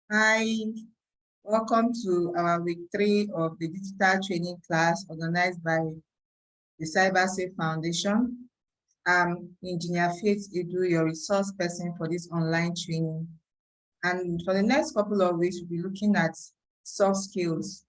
Hi, welcome to our week 3 of the digital training class organized by the Cybersafe Foundation. I'm Engineer Faith Edu, your resource person for this online training. And for the next couple of weeks, we'll be looking at soft skills.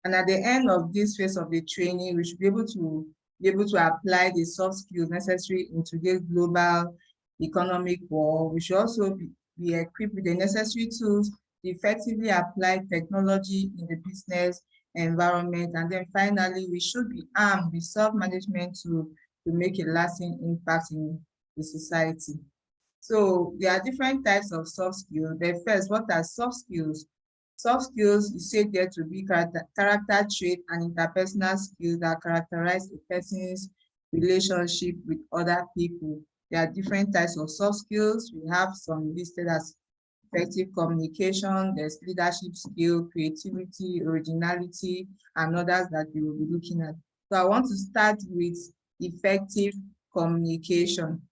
And at the end of this phase of the training, we should be able to apply the soft skills necessary in today's global economic war. We should also be equipped with the necessary tools to effectively apply technology in the business environment. And then finally, we should be armed with self-management to make a lasting impact in the society. So there are different types of soft skills. But first, what are soft skills? Soft skills is said there to be character trait and interpersonal skills that characterize a person's relationship with other people. There are different types of soft skills. We have some listed as effective communication, there's leadership skill, creativity, originality, and others that we will be looking at. So I want to start with effective communication.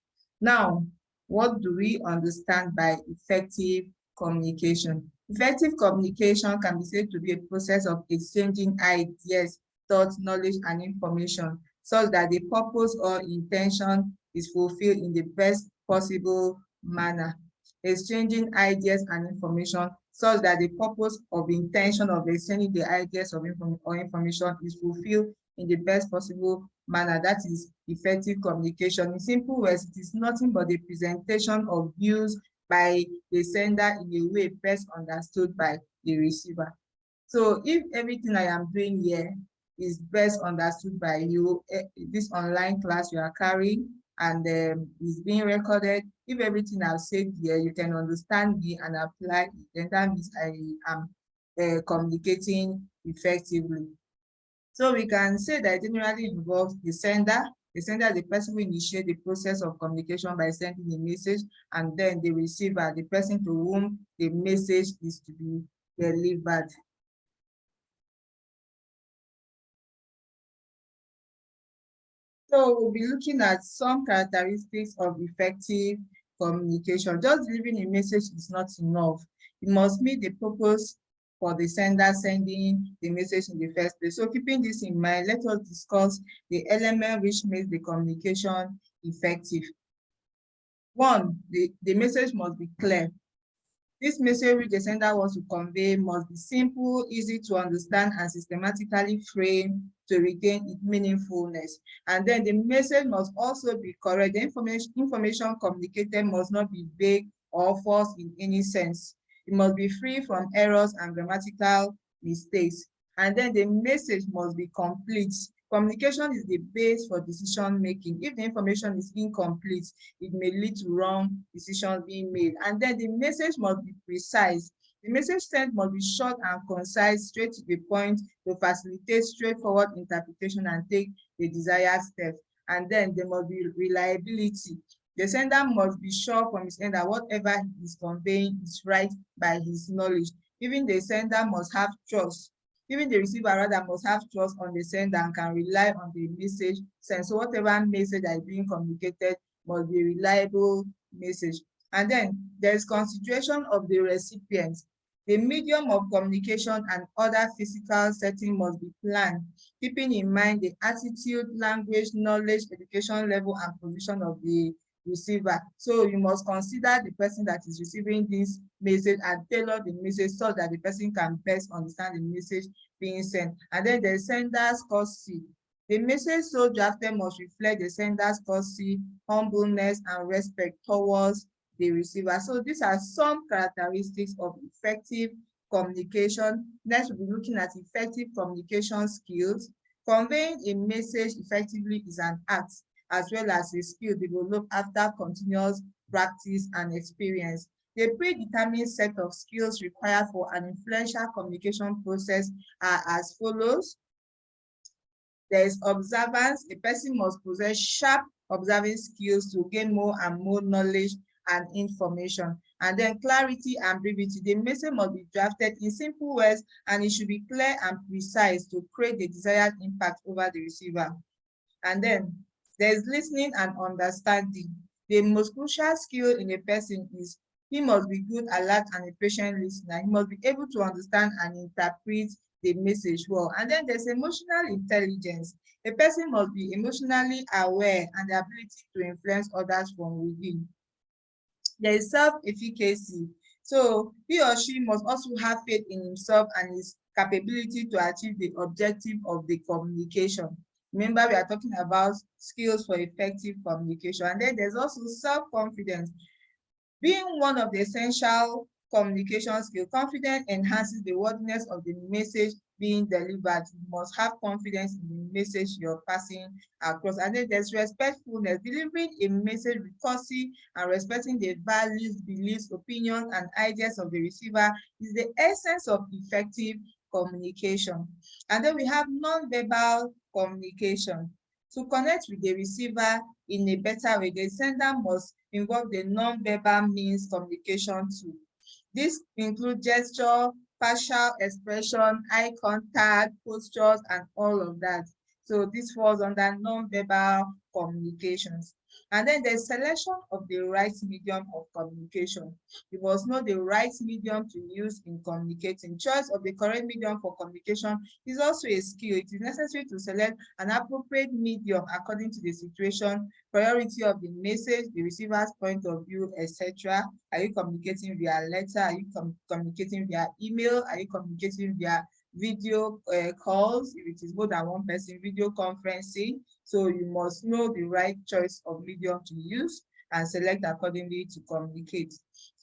Now, what do we understand by effective communication? Effective communication can be said to be a process of exchanging ideas, thoughts, knowledge, and information such that the purpose or intention is fulfilled in the best possible manner. Exchanging ideas and information such that the purpose of intention of exchanging the ideas or information is fulfilled in the best possible manner. That is effective communication. In simple words, it is nothing but the presentation of views by the sender in a way best understood by the receiver. So if everything I am doing here is best understood by you, this online class you are carrying, and is being recorded, if everything I've said here, you can understand me and apply it, then that means I am communicating effectively. So we can say that it generally involves the sender. The sender is the person who initiates the process of communication by sending a message, and then the receiver, the person to whom the message is to be delivered. So we'll be looking at some characteristics of effective communication. Just delivering a message is not enough. It must meet the purpose for the sender sending the message in the first place. So keeping this in mind, let us discuss the element which makes the communication effective. One, the message must be clear. This message which the sender wants to convey must be simple, easy to understand, and systematically framed to retain its meaningfulness. And then the message must also be correct. The information communicated must not be vague or false in any sense. It must be free from errors and grammatical mistakes. And then the message must be complete. Communication is the base for decision making. If the information is incomplete, it may lead to wrong decisions being made. And then the message must be precise. The message sent must be short and concise, straight to the point, to facilitate straightforward interpretation and take the desired steps. And then there must be reliability. The sender must be sure from his end that whatever he is conveying is right by his knowledge. Even the sender must have trust. Even the receiver rather must have trust on the sender and can rely on the message sent. So whatever message that is being communicated must be a reliable message. And then there's consideration of the recipient. The medium of communication and other physical setting must be planned, keeping in mind the attitude, language, knowledge, education level, and position of the receiver. So you must consider the person that is receiving this message and tailor the message so that the person can best understand the message being sent. And then the sender's courtesy. The message so drafted must reflect the sender's courtesy, humbleness, and respect towards the receiver. So these are some characteristics of effective communication. Next, we'll be looking at effective communication skills. Conveying a message effectively is an art as well as a skill developed after continuous practice and experience. The predetermined set of skills required for an influential communication process are as follows. There is observance. A person must possess sharp observing skills to gain more and more knowledge and information. And then clarity and brevity. The message must be drafted in simple words and it should be clear and precise to create the desired impact over the receiver. And then there's listening and understanding. The most crucial skill in a person is He must be good, alert, and a patient listener. He must be able to understand and interpret the message well. And then there's emotional intelligence. A person must be emotionally aware and the ability to influence others from within. There is self-efficacy. So he or she must also have faith in himself and his capability to achieve the objective of the communication. Remember, we are talking about skills for effective communication. And then there's also self-confidence. Being one of the essential communication skills, confidence enhances the worthiness of the message being delivered. You must have confidence in the message you're passing across. And then there's respectfulness. Delivering a message with courtesy and respecting the values, beliefs, opinions, and ideas of the receiver is the essence of effective communication. And then we have non-verbal communication. To connect with the receiver in a better way, the sender must involve the non-verbal means communication too. This includes gesture, facial expression, eye contact, postures, and all of that. So this falls under non-verbal communications. And then the selection of the right medium of communication. You must know the right medium to use in communicating. Choice of the correct medium for communication is also a skill. It is necessary to select an appropriate medium according to the situation, priority of the message, the receiver's point of view, etc. Are you communicating via letter? Are you communicating via email? Are you communicating via video calls? If it is more than one person, video conferencing. So you must know the right choice of medium to use and select accordingly to communicate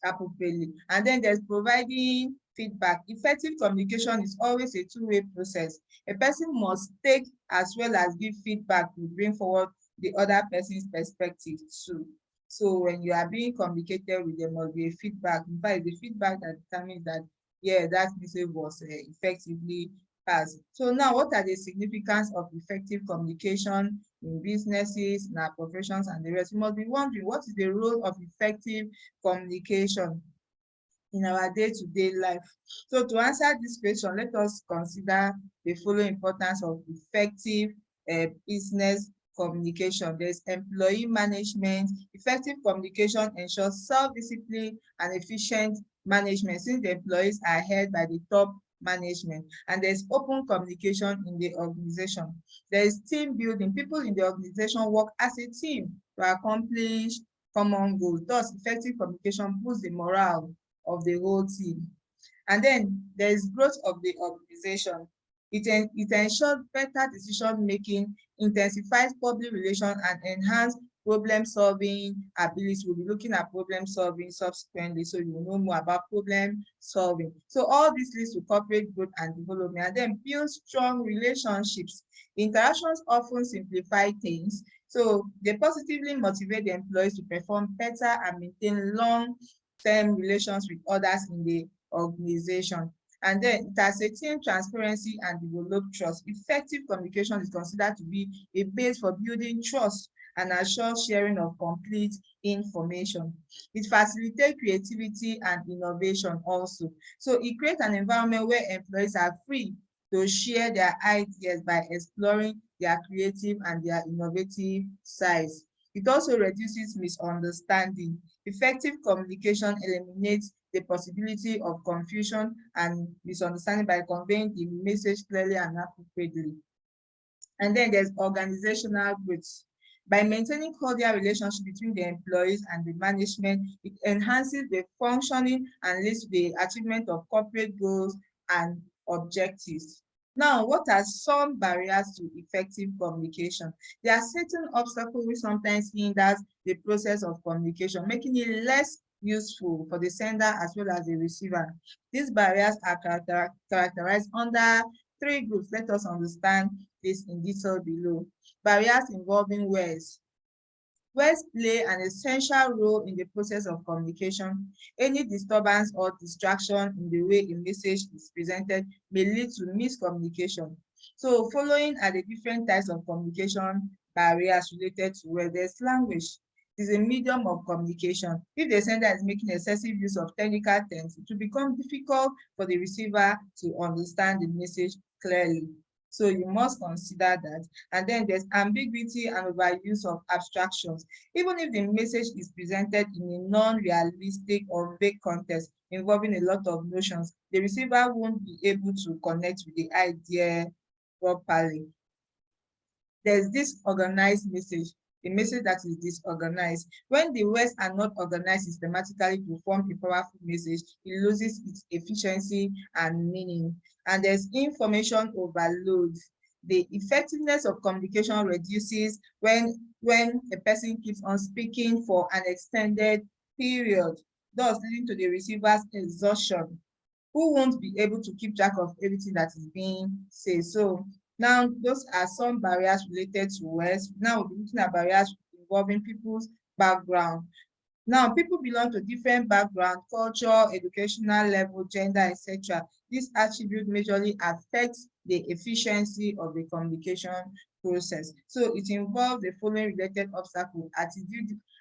appropriately. And then there's providing feedback. Effective communication is always a two-way process. A person must take as well as give feedback to bring forward the other person's perspective too. So when you are being communicated with, there must be a feedback. In fact, the feedback that determines that, yeah, that message was effectively passed. So now, what are the significance of effective communication in businesses, in our professions, and the rest? You must be wondering, what is the role of effective communication in our day-to-day life? So to answer this question, let us consider the following importance of effective business communication. There's employee management. Effective communication ensures self-discipline and efficient management, since the employees are held by the top management. And there's open communication in the organization. There is team building. People in the organization work as a team to accomplish common goals. Thus, effective communication boosts the morale of the whole team. And then there is growth of the organization. It ensures better decision making, intensifies public relations, and enhance problem solving ability. We'll be looking at problem solving subsequently, so you know more about problem solving. So all this leads to corporate growth and development. And then build strong relationships. Interactions often simplify things, so they positively motivate the employees to perform better and maintain long-term relations with others in the organization. And then it has a team transparency and develop trust. Effective communication is considered to be a base for building trust and assure sharing of complete information. It facilitates creativity and innovation also. So it creates an environment where employees are free to share their ideas by exploring their creative and their innovative sides. It also reduces misunderstanding. Effective communication eliminates the possibility of confusion and misunderstanding by conveying the message clearly and appropriately. And then there's organizational growth. By maintaining cordial relationship between the employees and the management, it enhances the functioning and leads to the achievement of corporate goals and objectives. Now, what are some barriers to effective communication? There are certain obstacles which sometimes hinders the process of communication, making it less useful for the sender as well as the receiver. These barriers are characterized under three groups. Let us understand this in detail below. Barriers involving words. Words play an essential role in the process of communication. Any disturbance or distraction in the way a message is presented may lead to miscommunication. So following are the different types of communication barriers related to words. There's language. It is a medium of communication. If the sender is making excessive use of technical terms, it will become difficult for the receiver to understand the message clearly. So you must consider that. And then there's ambiguity and overuse of abstractions. Even if the message is presented in a non-realistic or vague context involving a lot of notions, the receiver won't be able to connect with the idea properly. There's disorganized message, a message that is disorganized. When the words are not organized systematically to form a powerful message, it loses its efficiency and meaning. And there's information overload. The effectiveness of communication reduces when a person keeps on speaking for an extended period, thus leading to the receiver's exhaustion, who won't be able to keep track of everything that is being said. So now those are some barriers related to words. Now we'll be looking at barriers involving people's background. Now, people belong to different background, culture, educational level, gender, etc. This attribute majorly affects the efficiency of the communication process. So it involves the following related obstacles: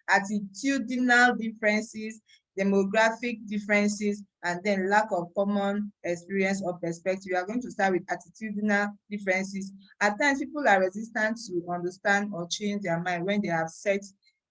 attitudinal differences, demographic differences, and then lack of common experience or perspective. We are going to start with attitudinal differences. At times, people are resistant to understand or change their mind when they have set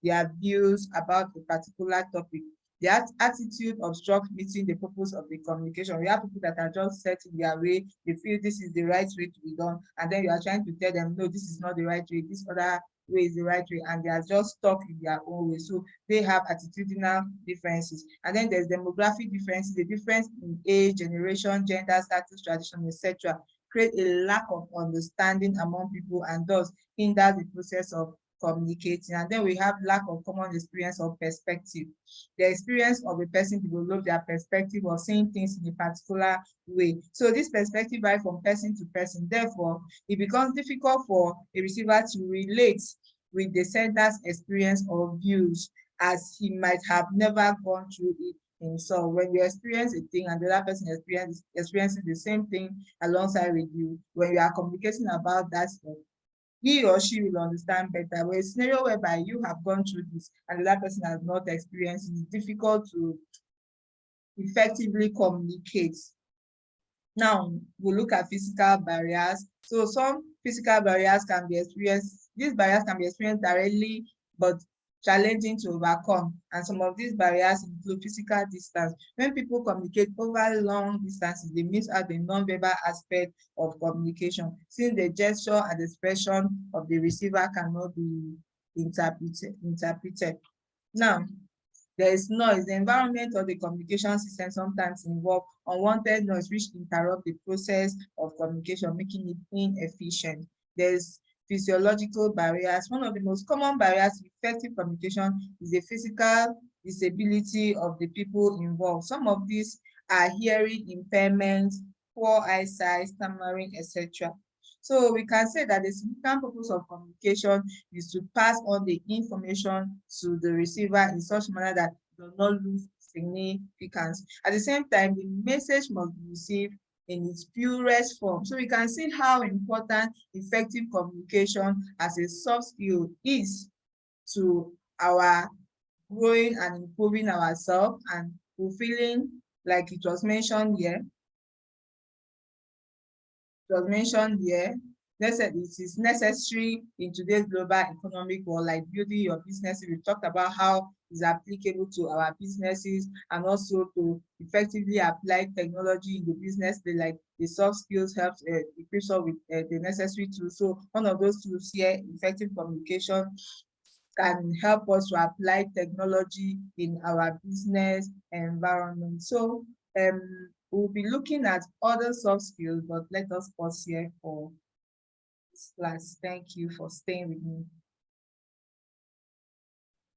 their views about a particular topic. Their attitude obstructs meeting the purpose of the communication. We have people that are just set in their way, they feel this is the right way to be done, and then you are trying to tell them, no, this is not the right way, this other way is the right way, and they are just stuck in their own way. So they have attitudinal differences. And then there's demographic differences, the difference in age, generation, gender, status, tradition, etc. create a lack of understanding among people and thus hinder the process of communicating. And then we have lack of common experience or perspective. The experience of a person develop their perspective of seeing things in a particular way. So this perspective varies from person to person. Therefore, it becomes difficult for a receiver to relate with the sender's experience or views, as he might have never gone through it himself. When you experience a thing and the other person experiences the same thing alongside with you, when you are communicating about that stuff, he or she will understand better. But a scenario whereby you have gone through this and the other person has not experienced it, it's difficult to effectively communicate. Now, we'll look at physical barriers. So some physical barriers can be experienced, these barriers can be experienced directly, but challenging to overcome. And some of these barriers include physical distance. When people communicate over long distances, they miss out the non-verbal aspect of communication, since the gesture and expression of the receiver cannot be interpreted. Now, there is noise. The environment or the communication system sometimes involve unwanted noise which interrupt the process of communication, making it inefficient. There's physiological barriers. One of the most common barriers to effective communication is the physical disability of the people involved. Some of these are hearing impairment, poor eyesight, stammering, etc. So we can say that the significant purpose of communication is to pass on the information to the receiver in such manner that it does not lose significance. At the same time, the message must be received in its purest form. So we can see how important effective communication as a soft skill is to our growing and improving ourselves and fulfilling, like it was mentioned here, it is necessary in today's global economic world, like building your business. We talked about how it's applicable to our businesses and also to effectively apply technology in the business. Like the soft skills helps equip us with the necessary tools. So one of those tools here, effective communication, can help us to apply technology in our business environment. So we'll be looking at other soft skills, but let us pause here for this class. Thank you for staying with me.